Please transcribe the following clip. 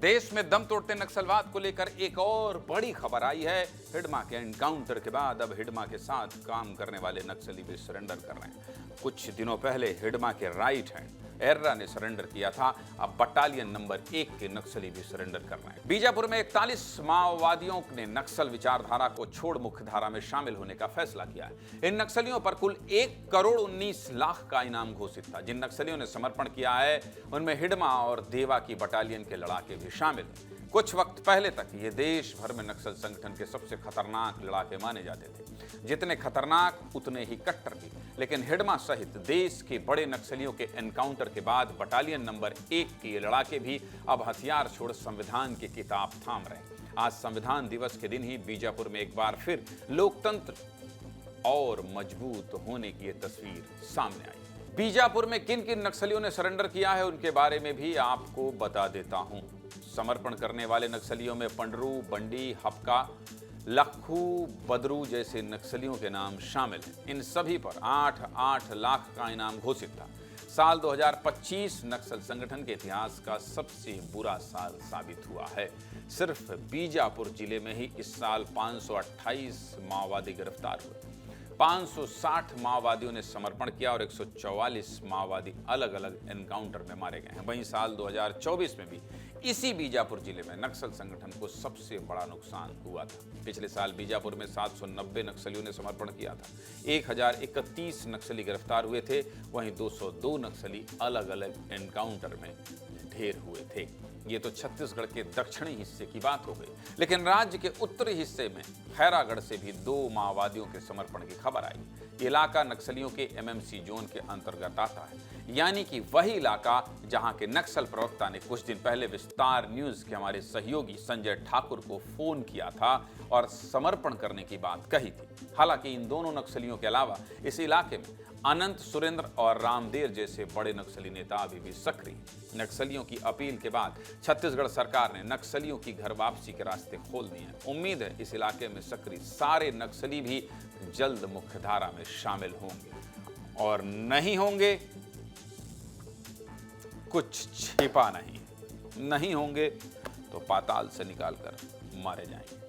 देश में दम तोड़ते नक्सलवाद को लेकर एक और बड़ी खबर आई है। हिडमा के एनकाउंटर के बाद अब हिडमा के साथ काम करने वाले नक्सली भी सरेंडर कर रहे हैं। कुछ दिनों पहले हिडमा के राइट हैंड एर्रा ने सरेंडर किया था। अब बटालियन नंबर 1 के नक्सली भी सरेंडर कर रहे हैं। बीजापुर में 41 माओवादियों ने नक्सल विचारधारा को छोड़ मुख्य धारा में शामिल होने का फैसला किया है। इन नक्सलियों पर कुल 1,19,00,000 का इनाम घोषित था। जिन नक्सलियों ने समर्पण किया है उनमें हिडमा और देवा की बटालियन के लड़ाके भी शामिल हैं। कुछ वक्त पहले तक ये देश भर में नक्सल संगठन के सबसे खतरनाक लड़ाके माने जाते थे। जितने खतरनाक उतने ही कट्टर भी। लेकिन हिडमा सहित देश के बड़े नक्सलियों के एनकाउंटर के बाद बटालियन नंबर 1 के ये लड़ाके भी अब हथियार छोड़ संविधान की किताब थाम रहे हैं। आज संविधान दिवस के दिन ही बीजापुर में एक बार फिर लोकतंत्र और मजबूत होने की ये तस्वीर सामने आई। बीजापुर में किन किन नक्सलियों ने सरेंडर किया है उनके बारे में भी आपको बता देता हूं। समर्पण करने वाले नक्सलियों में पंडरू, बंडी, हपका, लखू, बदरू जैसे नक्सलियों के नाम शामिल हैं। इन सभी पर 8-8 लाख का इनाम घोषित था। साल 2025 नक्सल संगठन के इतिहास का सबसे बुरा साल साबित हुआ है। सिर्फ बीजापुर जिले में ही इस साल 528 माओवादी गिरफ्तार हुए। 560 माओवादियों ने समर्पण किया और 144 माओवादी अलग अलग एनकाउंटर में मारे गए हैं। वहीं साल 2024 में भी इसी बीजापुर जिले में नक्सल संगठन को सबसे बड़ा नुकसान हुआ था। पिछले साल बीजापुर में 790 नक्सलियों ने समर्पण किया था। 1031 नक्सली गिरफ्तार हुए थे। वहीं 202 नक्सली अलग अलग एनकाउंटर में ढेर हुए थे। ये तो छत्तीसगढ़ के दक्षिणी हिस्से की बात हो गई, लेकिन राज्य के उत्तरी हिस्से में खैरागढ़ से भी 2 माओवादियों के समर्पण की खबर आई। ये इलाका नक्सलियों के एमएमसी जोन के अंतर्गत आता है, यानी कि वही इलाका जहां के नक्सल प्रवक्ता ने कुछ दिन पहले विस्तार न्यूज के हमारे सहयोगी संजय ठाकुर को फोन किया था और समर्पण करने की बात कही थी। हालांकि इन दोनों नक्सलियों के अलावा इस इलाके में अनंत, सुरेंद्र और रामदेव जैसे बड़े नक्सली नेता अभी भी सक्रिय। नक्सलियों की अपील के बाद छत्तीसगढ़ सरकार ने नक्सलियों की घर वापसी के रास्ते खोल दिए हैं। उम्मीद है इस इलाके में सक्रिय सारे नक्सली भी जल्द मुख्यधारा में शामिल होंगे, और नहीं होंगे कुछ छिपा नहीं होंगे तो पाताल से निकालकर मारे जाएंगे।